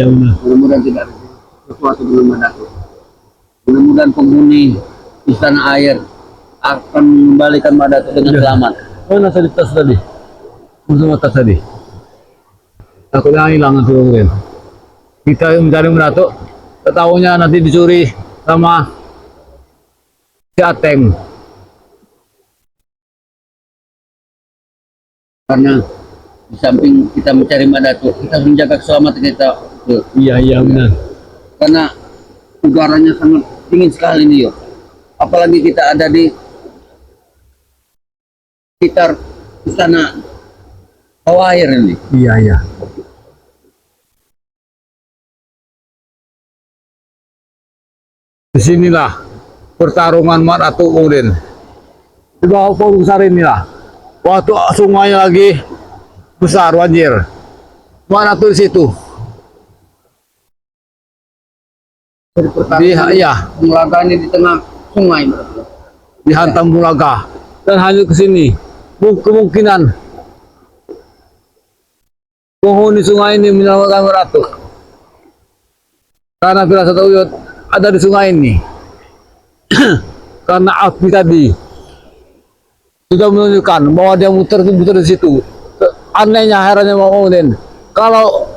Ya benar. Mudah-mudahan tidak ada sesuatu dengan Madatu. Mudah-mudahan penghuni istana air akan mengembalikan Madatu dengan selamat. Mana tadi tas tadi? Bersama tas tadi. Aku yang hilang kemudian. Kita mencari Madatu, ketahunya nanti dicuri sama si Ateng. Karena di samping kita mencari Madatu, kita harus menjaga keselamatan kita. Iya benar. Karena udaranya sangat dingin sekali nih, yuk. Apalagi kita ada di sekitar istana bawah air ini. Iya. Disinilah pertarungan Madatu kemudian. Di bawah pohon besar inilah. Waktu sungainya lagi besar banjir. Madatu di situ. Iya, Mulaga ini di tengah sungai. dihantam Mulaga dan hanyut ke sini. Kemungkinan penghuni sungai ini menyelamatkan Madatu. Karena firasat Uyut ada di sungai ini. Karena api tadi sudah menunjukkan bahwa dia muter di situ. Anehnya, herannya kemudian kalau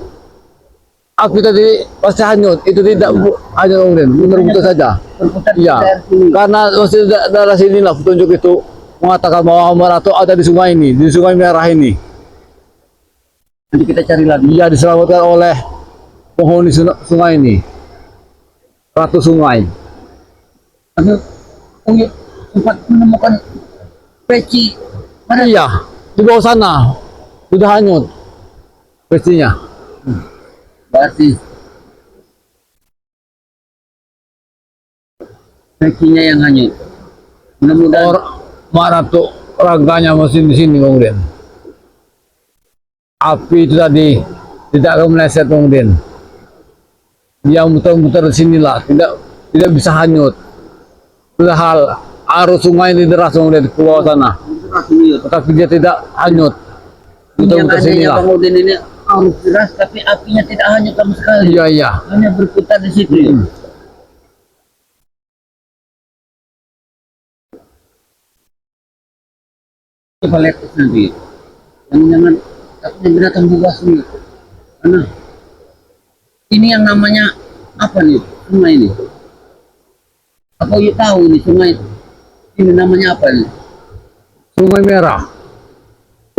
api tadi pasti hanyut, itu tidak hanya kemudian muter-muter saja. Iya, karena masih dari sinilah petunjuk itu mengatakan bahwa Madatu ada di sungai ini, di Sungai Merah ini. Nanti kita cari lagi. Dia diselamatkan oleh penghuni sungai ini, Ratu Sungai. Karena Uyut sempat menemukan peci. Iya, di bawah sana sudah hanyut pecinya. Berarti pecinya yang hanyut. Mudah-mudahan Madatu raganya masih di sini kemudian. Api itu tadi tidak akan meleset kemudian. Dia muter-muter di sinilah, tidak bisa hanyut. Padahal arus sungai ini deras kemudian ke bawah sana, tetapi dia tidak hanyut. yang Muter-muter anehnya sinilah. kemudian ini arus deras, tapi apinya tidak hanyut sama sekali. Iya. Hanya berputar di situ. Ya. Coba lihat nanti. Jangan takutnya binatang buas nih. Karena ini yang namanya apa nih? Sungai ini. Apa you tahu ini sungai? Ini namanya apa nih? Sungai Merah.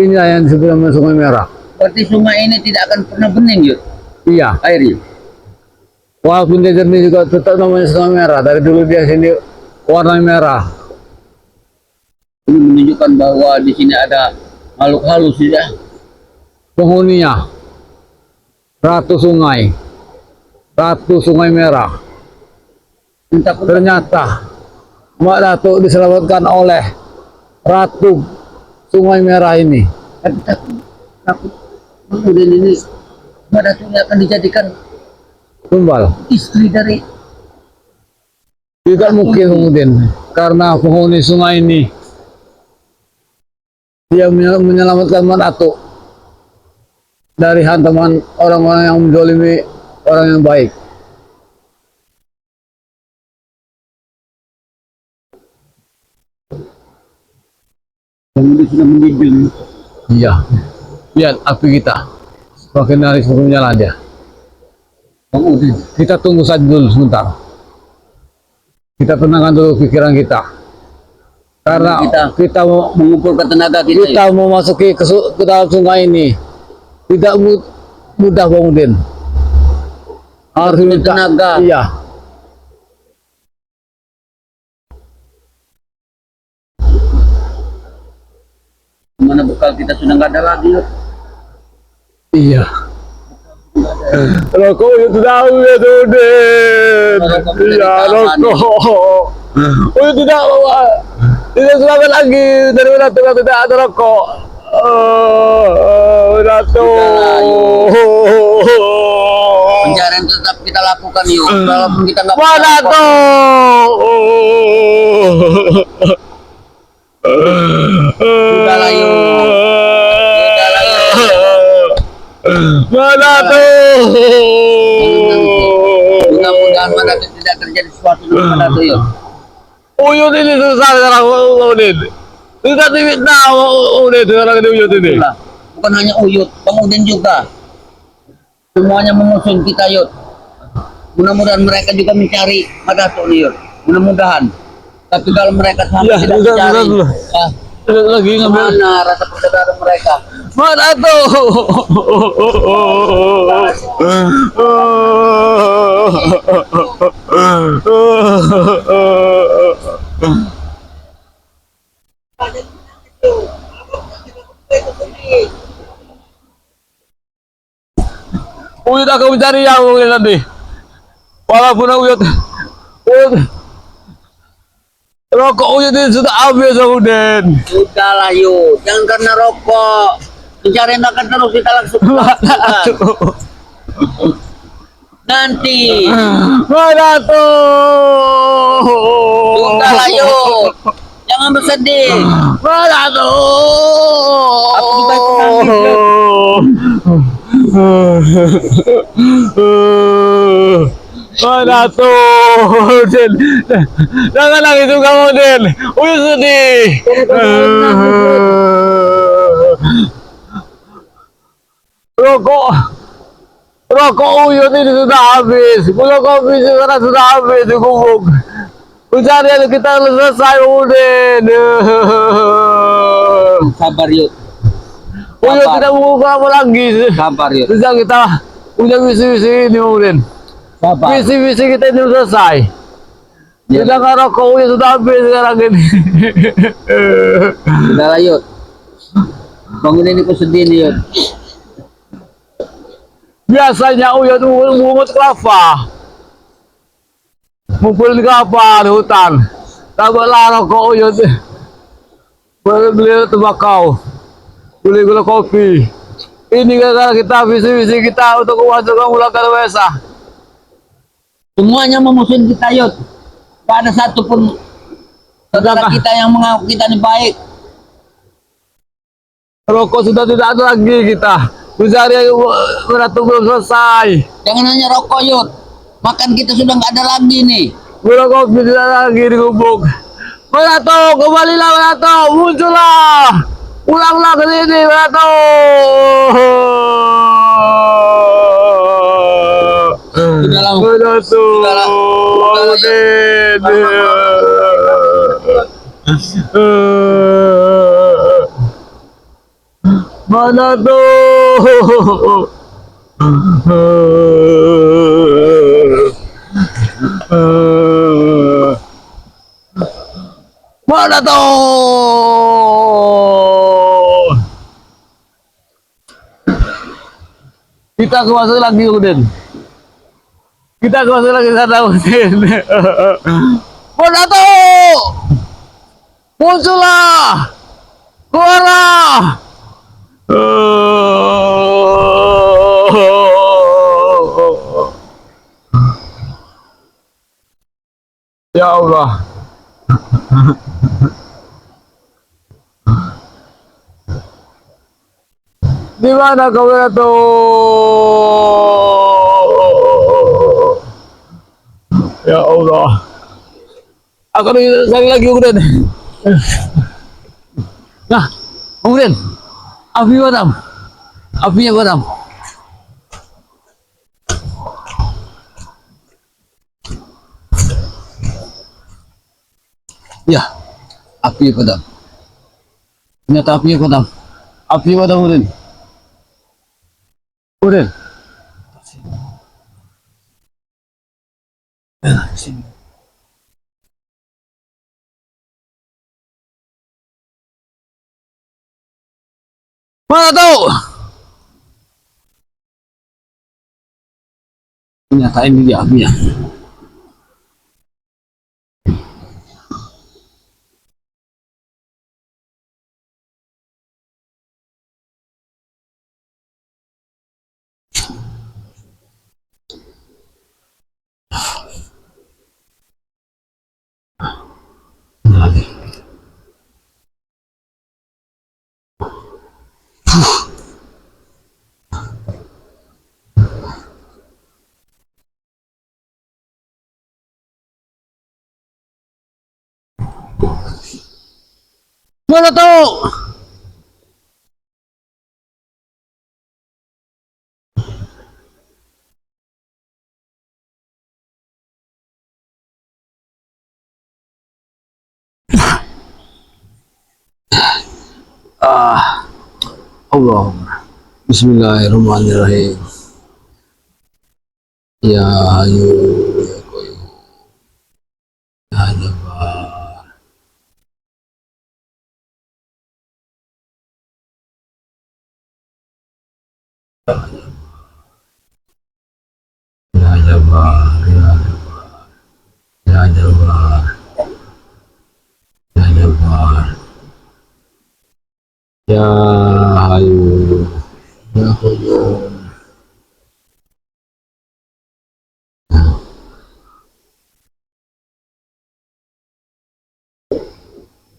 Inilah yang disebut nama Sungai Merah. Berarti sungai ini tidak akan pernah bening, yuk, Iya. airnya. Walaupun dia jernih juga tetap namanya Sungai Merah. Dari dulu dia sini warna merah. Ini menunjukkan bahwa di sini ada makhluk halus ya. Penghuninya Ratu Sungai, Ratu Sungai Merah. Ternyata Madatu diselamatkan oleh Ratu Sungai Merah ini. Tapi takut kemudian ini Madatu ini akan dijadikan Tumbal. istri dari Tidak mungkin kemudian karena penghuni sungai ini dia menyelamatkan Madatu dari hantaman orang-orang yang menzalimi orang yang baik. yang ini sudah menjunjung. Iya. Lihat api kita semakin hari semakin menyala aja. Kemudian Kita tunggu saja dulu sebentar. Kita tenangkan dulu pikiran kita. Karena kita mau mengumpulkan tenaga kita. kita mau masuki ke dalam sungai ini tidak mudah kemudian. Harus minta tenaga. Iya. Mana bekal kita sudah nggak ada lagi. Yuk. Iya. Rokok itu tahu ya Duden. Iya rokok. Oh tidak bawa. Tidak selamat lagi dari Madatu tidak ada rokok. Madatu. Pencarian tetap kita lakukan yuk. Walaupun kita nggak Madatu. Sudahlah yuk. Sudahlah yuk. Madatu. mudahan pada tidak terjadi sesuatu dengan pada tuyul. Uyut ini susah sekarang Udin. Susah di Vietnam Udin sekarang ini uyut ini. Itulah. Bukan hanya Uyut, Bang Udin juga. Semuanya mengusung kita Yud. Mudah-mudahan mereka juga mencari pada tuyul. Mudah-mudahan. Tapi kalau mereka sampai Ya, tidak udah, mencari, udah. ya, Lagi ngambil. mana rasa persaudaraan mereka? Mana tuh? Uyut akan mencari yang mungkin nanti. Walaupun uyut, rokok uyut ini sudah habis Udin. Sudahlah Yud, jangan karena rokok. Mencari makan terus kita langsung. Nanti. Mana tuh? Sudahlah Yud, jangan bersedih. Mana tuh? Aku juga ikut nangis, Mana tuh? Din. Jangan nangis juga Din. Uyut sedih. Rokok rokok uyut ini sudah habis. Pulau kopi sekarang sudah habis di gubuk. Pencarian kita selesai Udin. Sabar Yud, Uyut Sabar. tidak membuka apa lagi. sabar Yud, Bisa kita punya visi-visi ini Udin. sabar. Visi-visi kita ini sudah selesai. Ya. Sedangkan rokok uyut sudah habis sekarang ini. Sudahlah Yud, bangun ini aku sedih nih Yud. Biasanya uyut mengungut kelapa. Ngumpulin kelapa di hutan. Tabaklah rokok uyut. Beli tembakau. Beli gula kopi. Ini gara-gara kita visi-visi kita untuk memasukkan ulang ke desa. Semuanya memusuhin kita Yud. Tak ada satupun saudara kita yang mengaku kita ini baik. Rokok sudah tidak ada lagi kita. Mencari beratu belum selesai. Jangan hanya rokok Yud, makan kita sudah nggak ada lagi nih. Gula kopi tidak ada lagi di gubuk. Beratu, kembalilah Beratu, muncullah. Ulanglah ke sini Beratu. Sudahlah. Beratu. Sudahlah. Mana tuh? Mana tuh? Kita masuk lagi Udin. Kita masuk lagi sana Udin. Mana tuh? Muncullah. Keluarlah. Ya Allah. Di mana kau itu? Ya Allah. Aku cari lagi Udin. Nah, Udin. Api padam. Apinya padam. Ya, api padam. Ternyata apinya padam. Api padam Udin. Udin. Sini. Mana tahu? Ternyata ini dia apinya. Mana tahu? Ah, Allah. Bismillahirrahmanirrahim. Ya ayu ya qayyum. Ya Jabbar. Ya Jabbar. Ya Jabbar. Ya Jabbar. Ya Jabbar. Ya ayu ya qayyum.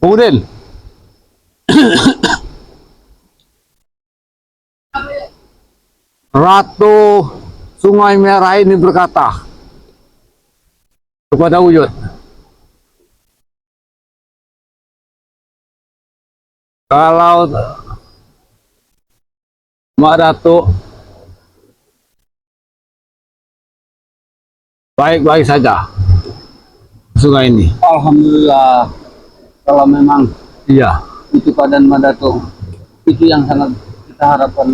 Kemudian Ratu Sungai Merah ini berkata kepada Uyut, kalau Mak Datuk baik-baik saja sungai ini. Alhamdulillah, kalau memang Iya. itu keadaan Madato, itu yang sangat kita harapkan.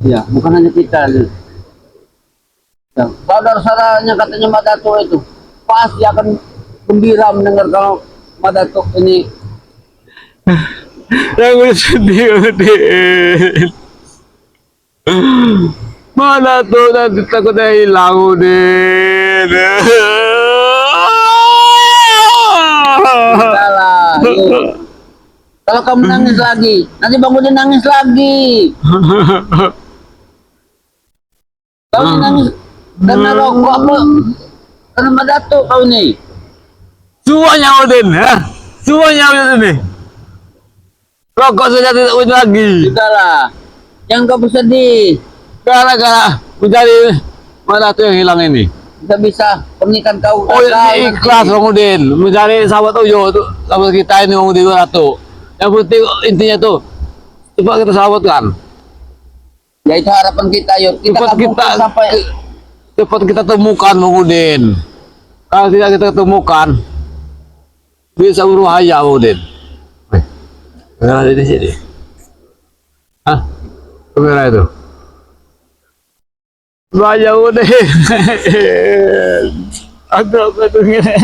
Ya, bukan hanya kita. Ya, saudara-saudaranya katanya Madato itu pasti akan gembira mendengar kalau Madato ini. Yang sedih, Udin. Mana tuh nanti takutnya hilang, Udin. Salah. Kalau kamu nangis lagi, nanti Bang Udin nangis lagi. Kau ini nangis karena rokok apa? Karena Madato kau nih. Semuanya, Udin, ya? Semuanya Udin ini. Rokok sudah tidak punya lagi. Sudahlah, yang kau bersedih. Gara-gara mencari mana tuh yang hilang ini. Kita bisa pernikahan kau. Oh, ini ikhlas Bang Udin mencari sahabat Ujo, sahabat kita ini Bang Udin Ratu. Yang penting intinya tuh coba kita sahabatkan. Ya itu harapan kita, yuk. Cepat kita temukan Bang Udin. Kalau tidak kita temukan bisa berbahaya Bang Udin. Kamera di sini. Hah? Kamera itu. Bahaya Udin. Aduh, ini.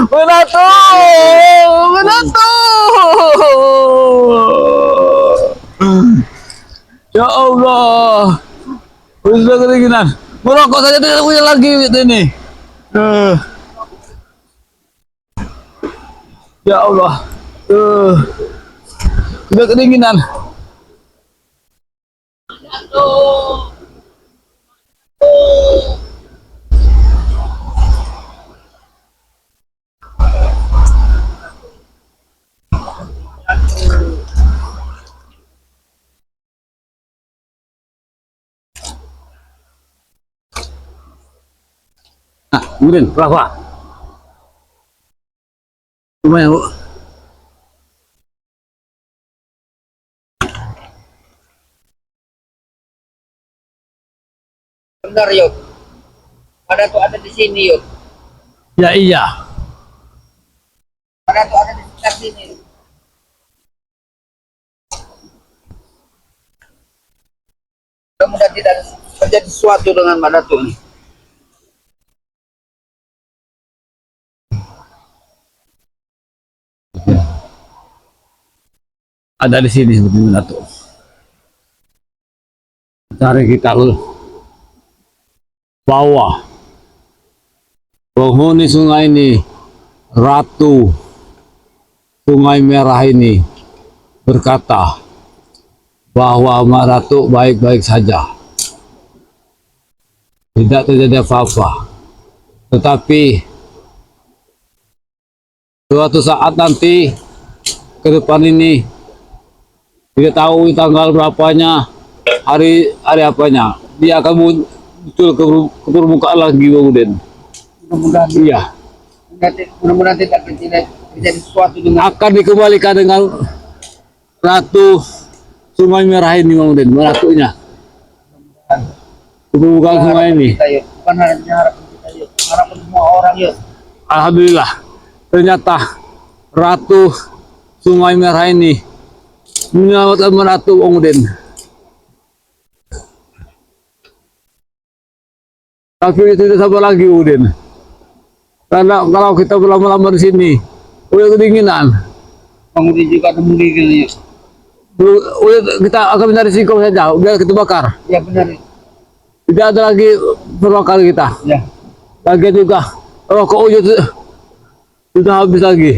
Menatu! Ya Allah. Sudah kedinginan. Merokok saja tidak punya lagi ini. Ya Allah. Sudah kedinginan. Nah, kemudian berapa? Lumayan, Bu. Benar, yuk. Madato ada di sini, yuk. Ya iya. Madato ada di sekitar sini. Mudah-mudahan tidak terjadi sesuatu dengan Madato ini. Ada di sini seperti Menatu. Cari kita ke bawah. Penghuni sungai ini, Ratu Sungai Merah ini berkata bahwa Mak Ratu baik-baik saja. Tidak terjadi apa-apa. Tetapi suatu saat nanti ke depan ini tidak tahu tanggal berapanya, hari apanya, dia akan muncul ke permukaan lagi, Bang Udin. Mudah-mudahan Iya. mudah-mudahan tidak terjadi terjadi sesuatu dengan akan dikembalikan dengan Ratu Sungai Merah ini Bang Udin, ratunya. Bukan sungai ini. kita yuk, bukan hanya harapan kita yuk, harapan semua orang yuk. Alhamdulillah, ternyata Ratu Sungai Merah ini menyelamatkan Ratu Bang Udin. Tapi itu tidak sabar lagi Udin. Karena kalau kita berlama-lama di sini, udah kedinginan. Kemudian juga ada menggigil yuk. Udah kita akan mencari singkong saja, biar kita bakar. Ya benar. Tidak ada lagi perbakar kita. Ya. Lagi juga rokok sudah habis lagi.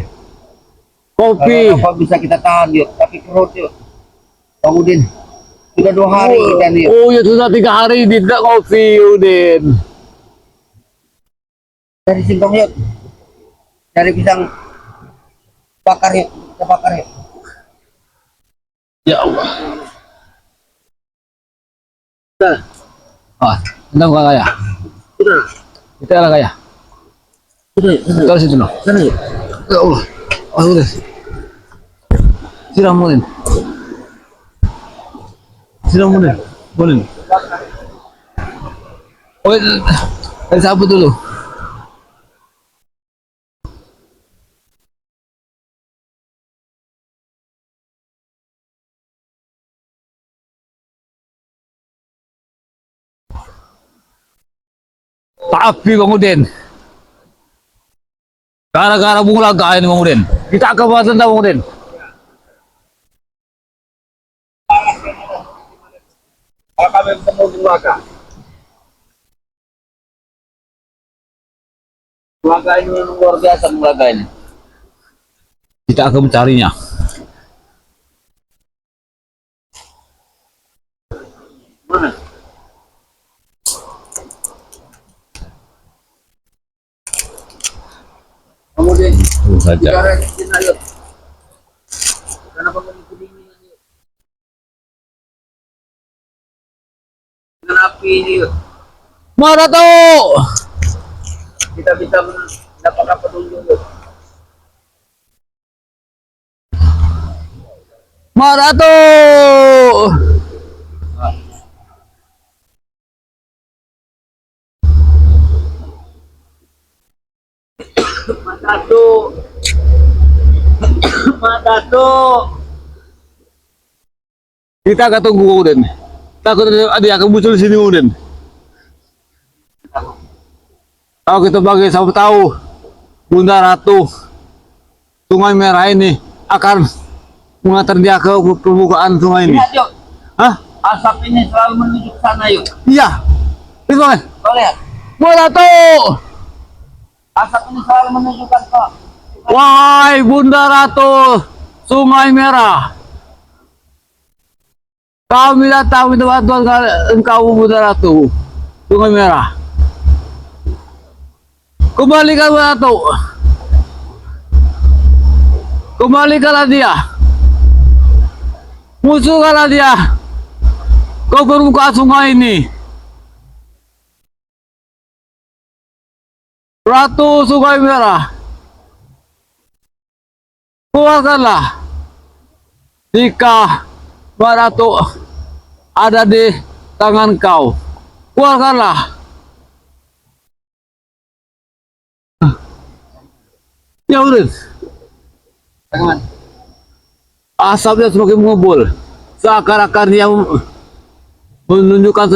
Kopi. Kalau bisa kita tahan yuk, tapi perut yuk. Bang Udin, sudah 2 hari kita nih. Oh ya sudah 3 hari tidak kopi Udin. Dari singkong yuk, dari pisang bakar yuk, kita bakar yuk. Ya Allah. Sudah. Ah, kita bukan kaya. Sudah, Kita lah kaya. sudah, Kita situ loh. sana yuk. Ya Allah. Oh udah. Siram Udin. Siram Udin. Udin. Oh, dari sapu dulu. Tapi Bang Udin, gara-gara bulaga ini Bang Udin, kita akan bahas tentang Bang Udin. Kalau kami bertemu di Bulaga. Bulaga ini memang luar biasa Bulaga ini. Kita akan mencarinya. Mana? Kemudian Tunggu saja. bicara di sini yuk. Kenapa mengikuti kedinginan yuk? Dengan api ini yuk. Mana tuh? Kita bisa mendapatkan petunjuk yuk. Mana tuh? Matato. Matato. Kita akan tunggu Bang Udin. Takut ada yang akan muncul di sini Bang Udin. Kalau kita bagi siapa tahu Bunda Ratu Sungai Merah ini akan mengantar dia ke permukaan sungai ini. Lihat yuk. Hah? Asap ini selalu menuju ke sana yuk. Iya. Itu kan? Kau lihat. Mana tuh? Asap ini selalu menunjukkan ke Wahai Bunda Ratu Sungai Merah, kami datang minta bantuan engkau Bunda Ratu Sungai Merah. Kembalikan Bunda Ratu. Kembalikanlah dia. Musuhkanlah dia ke permukaan sungai ini. Ratu Sungai Merah, keluarkanlah jika Mbak Ratu ada di tangan kau. Keluarkanlah. Ya udah, tangan. asapnya semakin mengumpul. Seakan-akan dia menunjukkan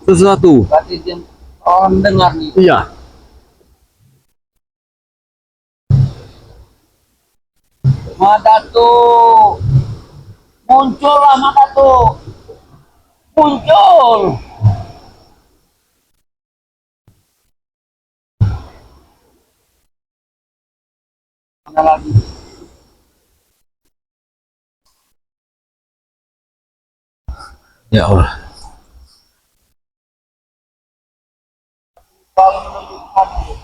sesuatu. Berarti dia orang dengar nih. Iya. Matato. Muncullah Matato. Muncul. Mana lagi? Ya Allah. Selalu menunjukkan yuk.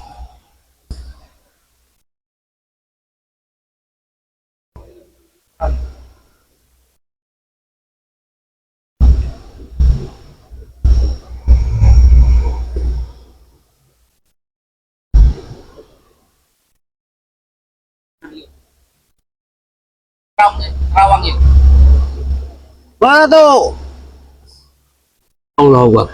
Rawang itu. Mana tuh? Allah Akbar.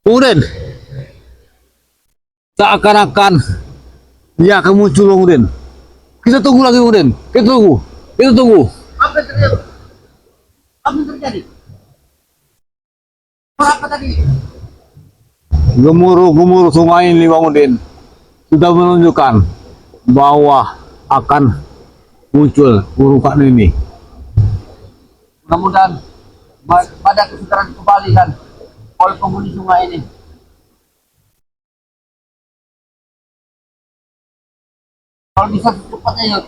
Kemudian seakan-akan dia akan muncul kemudian. Kita tunggu lagi kemudian. Kita tunggu. Kita tunggu. Apa yang terjadi? Apa yang terjadi? Apa tadi? Gemuruh-gemuruh sungai ini kemudian sudah menunjukkan bahwa akan muncul urukan ini. Mudah-mudahan pada kesetaraan kembali kan oleh penghuni sungai ini. Kalau bisa secepatnya ya.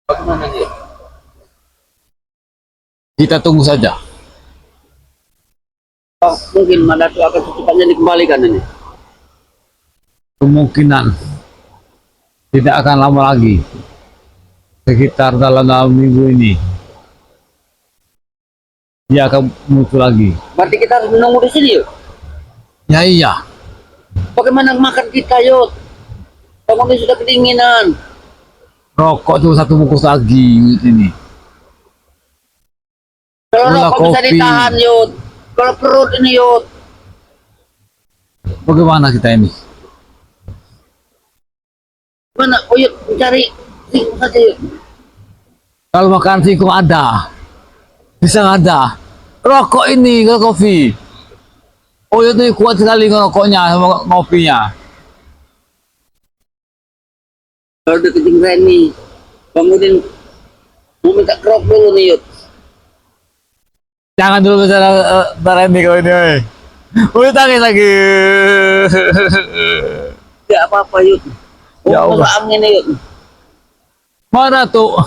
Bagaimana dia? Kita tunggu saja. Oh, mungkin Madatu akan secepatnya dikembalikan ini. Kemungkinan tidak akan lama lagi. Sekitar dalam minggu ini dia akan muncul lagi. Berarti kita harus menunggu di sini yuk. Ya iya. Bagaimana makan kita yuk? Bangun ini sudah kedinginan. Rokok cuma satu bungkus lagi ini. Kalau Gula rokok bisa kopi. ditahan yuk. Kalau perut ini yuk. Bagaimana kita ini? Mana? Oh yuk mencari singkong saja yuk. Kalau makan singkong ada, bisa ada. Rokok ini, kalau kopi. Oh itu kuat sekali rokoknya sama ngopinya. Kalau udah ketinggalan nih, bangunin mau minta kerok dulu nih yuk. Jangan dulu bicara Randy kalau ini. Udah tangis lagi. Tidak apa-apa yuk. Ya Oh, Allah. masuk angin nih yuk. Mana tuh?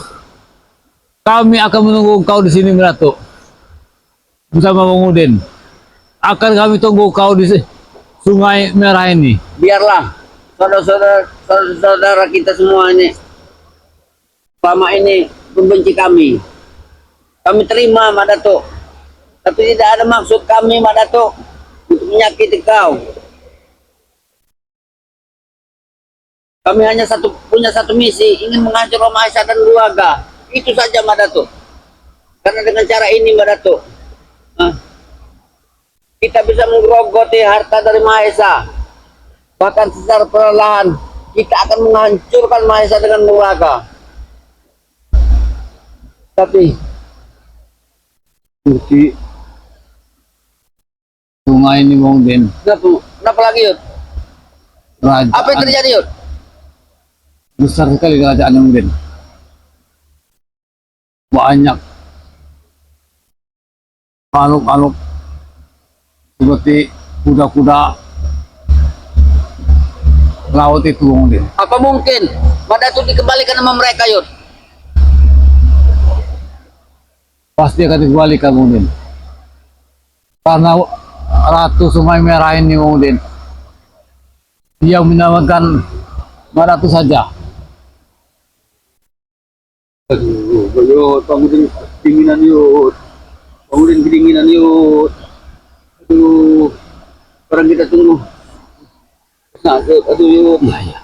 Kami akan menunggu kau di sini, Ratu. Bersama Bang Udin. Akan kami tunggu kau di Sungai Merah ini. Biarlah saudara-saudara kita semua ini selama ini membenci kami. Kami terima Mak Datuk. Tapi tidak ada maksud kami Mak Datuk untuk menyakiti kau. Kami hanya punya satu misi, ingin menghancurkan Rumah Aisyah dan keluarga. Itu saja Mak Datuk. Karena dengan cara ini Mak Datuk, kita bisa menggerogoti harta dari Mahesa. Bahkan secara perlahan kita akan menghancurkan Mahesa dengan keluarga. Tapi Di sungai ini, Bang Udin. kenapa lagi Yud? Apa yang terjadi Yud? Besar sekali kerajaan Bang Udin. Banyak makhluk-makhluk seperti kuda-kuda laut itu, Bang Udin. Apa mungkin Mak Datuk dikembalikan sama mereka Yud? Pasti akan dikembalikan, Bang Udin. Karena Ratu Sungai Merah ini, Bang Udin, dia menyelamatkan Mak Datuk saja. Aduh, Yud, bangunin kedinginan Yud. Bangunin kedinginan Yud. Aduh, sekarang kita tunggu. Nah, Yud, aduh Yud. Iya, iya.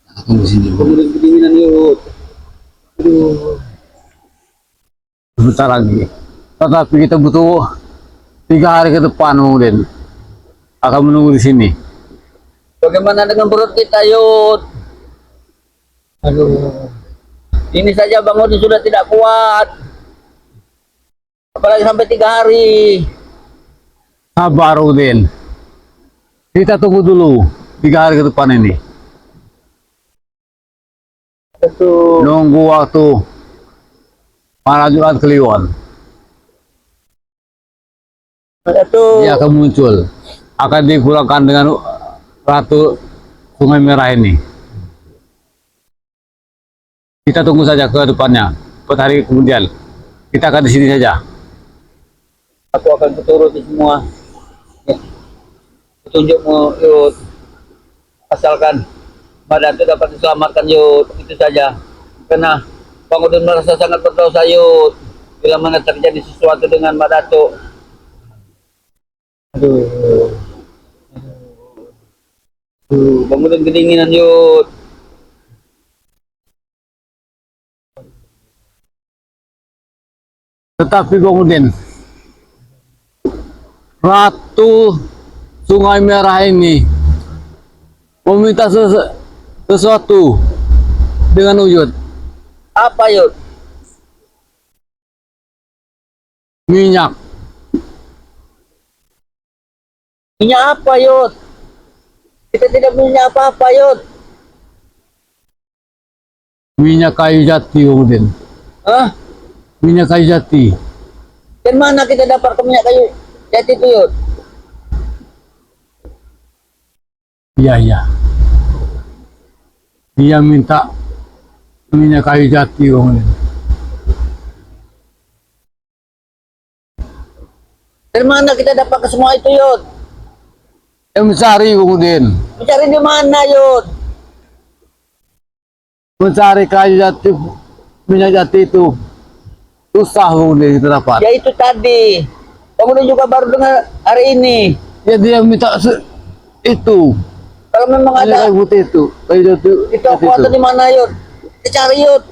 Kita tunggu sini, Bang. Bangunin kedinginan Yud. Aduh. Sebentar lagi. Tetapi kita butuh 3 hari ke depan, Bang Udin. Akan menunggu di sini. Bagaimana dengan perut kita Yud? Aduh. Ini saja bangun sudah tidak kuat. Apalagi sampai 3 hari. Sabar, Udin. Kita tunggu dulu 3 hari ke depan ini. Aduh. Nunggu waktu para Jumat Kliwon. Aduh. Dia akan muncul. Akan dipulangkan dengan Ratu Sungai Merah ini. Kita tunggu saja ke depannya. 4 hari kemudian. Kita akan di sini saja. Aku akan turuti semua ya, petunjukmu, Yud. Asalkan Madatu dapat diselamatkan, Yud. Itu saja. Karena Bang Udin merasa sangat berdosa, Yud. Bila mana terjadi sesuatu dengan Madatu. Aduh. Bang Udin kedinginan, Yud. Tetapi kemudian Ratu Sungai Merah ini meminta sesuatu dengan Uyut. Apa, Yud? Minyak. Minyak apa, Yud? Kita tidak punya apa-apa, Yud. Minyak kayu jati kemudian. Hah? Minyak kayu jati. Dan mana kita dapat minyak kayu jati itu, Yud? Iya, iya. Dia minta minyak kayu jati kemudian. Dari mana kita dapat ke semua itu, Yud? Yang mencari kemudian. Mencari di mana, Yud? Mencari kayu jati, minyak jati itu susah kemudian kita dapat. Ya itu tadi. Kemudian juga baru dengar hari ini. Ya dia minta itu. Kalau memang Minyak ada kayu putih itu. Kayu jati itu aku atau di mana, Yud? Kita cari, Yud.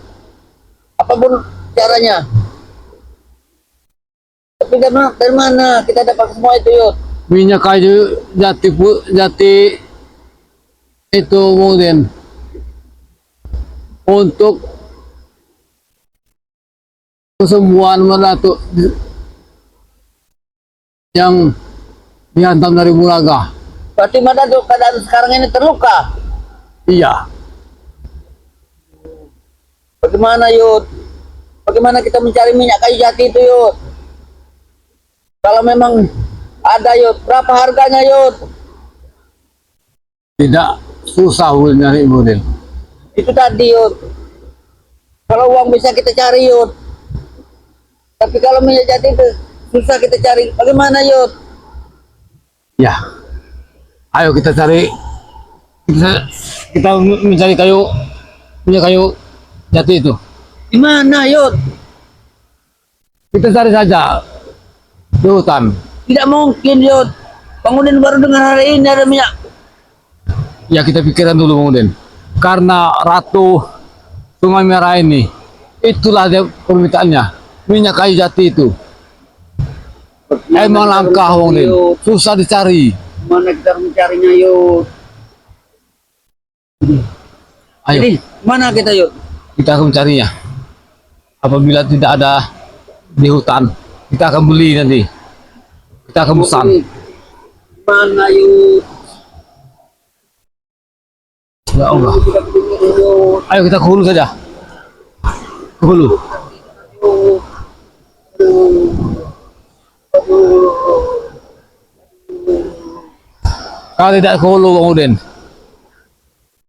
Apapun caranya. Tapi dari mana kita dapat semua itu, Yud? Minyak kayu jati itu kemudian untuk kesembuhan Madatu yang dihantam dari Muraga. Berarti mana tuh keadaan sekarang ini terluka? Iya. Bagaimana, Yud? Bagaimana kita mencari minyak kayu jati itu, Yud? Kalau memang ada, Yud, berapa harganya, Yud? Tidak susah nyari model. Itu tadi, Yud. Kalau uang bisa kita cari, Yud. Tapi kalau minyak jati itu susah kita cari. Bagaimana, Yud? Ya. Ayo kita cari. Kita mencari minyak kayu jati itu. Di mana, Yud? Kita cari saja di hutan. Tidak mungkin, Yud. Bangunin baru dengan hari ini ada minyak. Ya kita pikirkan dulu Bang Udin. Karena Ratu Sungai Merah ini, itulah dia permintaannya. Minyak kayu jati itu. Emang langka Bang Udin. Susah dicari. Mana kita mencarinya, Yud? Ayo Jadi, mana kita, Yud? kita akan mencarinya. Apabila tidak ada di hutan, kita akan beli nanti. Kita akan pesan. Mana, Yud? Ya Allah. Kita begini, Yud. Ayo kita ke hulu saja. Ke hulu. Kalau tidak ke hulu Bang Udin,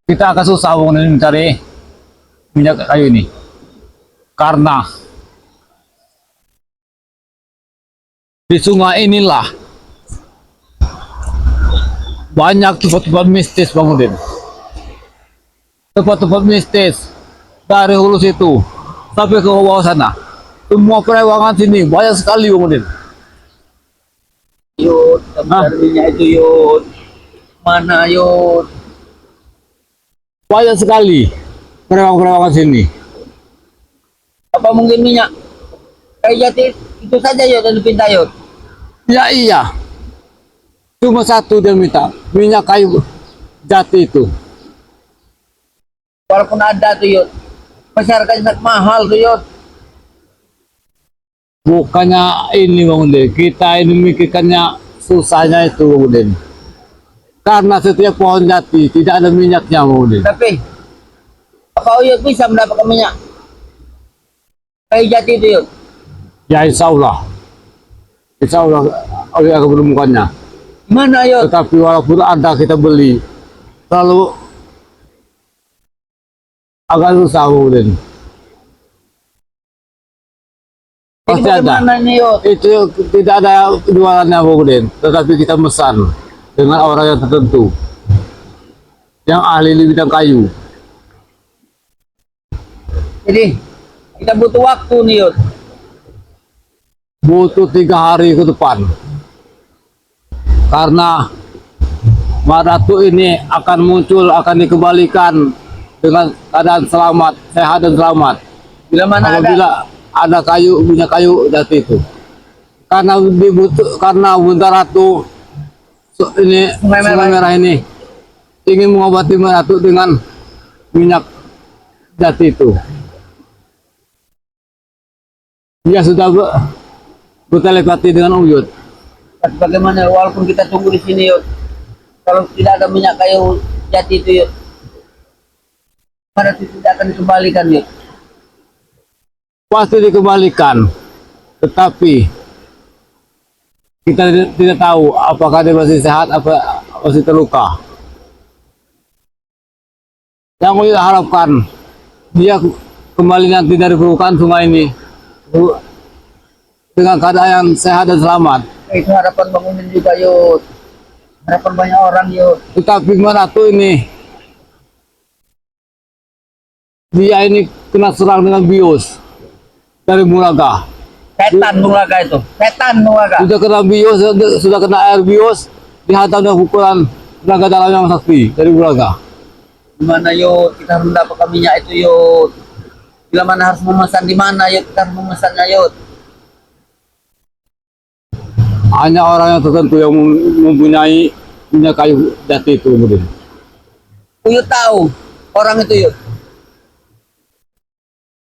kita akan susah Bang Udin mencari minyak kayu ini. Karena di sungai inilah banyak tempat-tempat mistis Bang Udin. Tempat-tempat mistis dari hulu situ sampai ke bawah sana. Semua perewangan sini banyak sekali Bang Udin. Yud, kita mencari minyak itu, Yud. Mana, Yud? Banyak sekali perewangan sini. Apa mungkin minyak kayu jati itu saja, Yud, yang dipinta, Yud? Ya iya. Cuma satu dia minta, minyak kayu jati itu. Walaupun ada tuh, Yud, masyarakatnya sangat mahal tuh, Yud. Bukannya ini Bang Udin, kita ini mikirkannya susahnya itu Bang Udin. Karena setiap pohon jati tidak ada minyaknya Bang Udin. Tapi apa Yud bisa mendapatkan minyak kayu jati itu, Yud? Ya insya Allah Allah akan menemukannya. Mana, Yud? Tetapi walaupun ada kita beli, selalu agak susah Bang Udin. Ini Pasti ada. bagaimana ini yuk? Itu tidak ada jualannya Bung Udin, tetapi kita mesan dengan orang yang tertentu yang ahli di bidang kayu. Jadi kita butuh waktu nih yuk. Butuh 3 hari ke depan karena Maratu ini akan muncul, akan dikembalikan dengan keadaan selamat, sehat dan selamat. Bila mana ada Apabila ada kayu, minyak kayu jati itu. Karena Bunda Ratu ini Sungai Sungai Merah. Merah ini ingin mengobati Maratu dengan minyak jati itu. Dia sudah bertelepati dengan Uyut. bagaimana walaupun kita tunggu di sini yuk. Kalau tidak ada minyak kayu jati itu yuk. Pada tidak akan dikembalikan yuk. Pasti dikembalikan, tetapi kita tidak tahu apakah dia masih sehat apa masih terluka. Yang Uyut harapkan dia kembali nanti dari permukaan sungai ini dengan keadaan yang sehat dan selamat. Itu harapan Bang Udin juga yuk. Harapan banyak orang yuk. Tetapi Maratu ini dia ini kena serang dengan bios dari Muraga. Setan nuraga itu. Setan nuraga. Sudah kena bios, sudah kena air bios, dihantam dengan pukulan tenaga dalam yang sakti dari Muraga. Gimana yuk? Kita harus mendapatkan minyak itu yuk. Bila mana harus memesan di mana yuk? Kita harus memesannya yuk. Hanya orang yang tertentu yang mempunyai minyak kayu jati itu kemudian. Uyut tahu orang itu yuk.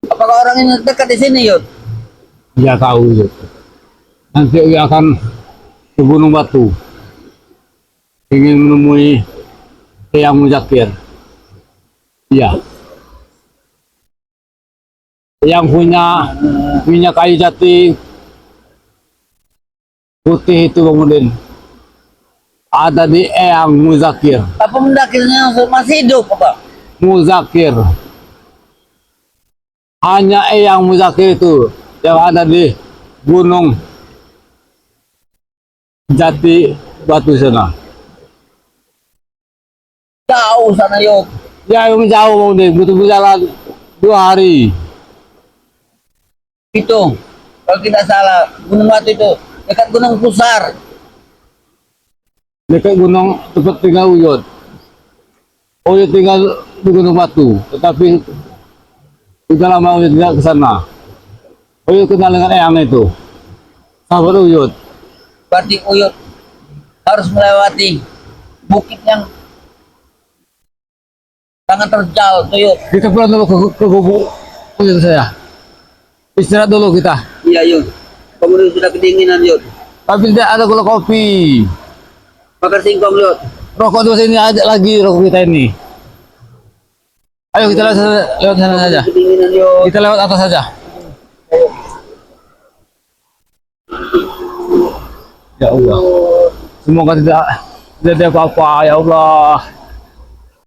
Apakah orang ini dekat di sini yuk? Dia tahu itu. Nanti dia akan ke Gunung Batu ingin menemui Eyang Muzakir. Iya. Yang punya minyak kayu jati putih itu kemudian ada di Eyang Muzakir. Apa mendakirnya masih hidup apa? Muzakir. Hanya Eyang Muzakir itu yang ada di Gunung Jati Batu sana. Jauh sana yuk. Ya menjauh kemudian butuh berjalan 2 hari. Itu kalau tidak salah Gunung Batu itu dekat Gunung Pusar. Dekat gunung tempat tinggal Uyut. Uyut tinggal di Gunung Batu, tetapi sudah lama Uyut tidak ke sana. Uyut kenal dengan Eyang itu, sahabat Uyut. Berarti Uyut harus melewati bukit yang sangat terjal tuh yuk. Kita pulang dulu ke gubuk Uyut saya. Istirahat dulu kita. Iya yuk. Kemudian sudah kedinginan yuk. Tapi tidak ada gula kopi. Bakar singkong yuk. Rokok dulu sini ada lagi rokok kita ini. Ayo kita lewat sana saja. Kedinginan yuk. Kita lewat atas saja. Ya Allah. Semoga tidak ada apa-apa ya Allah.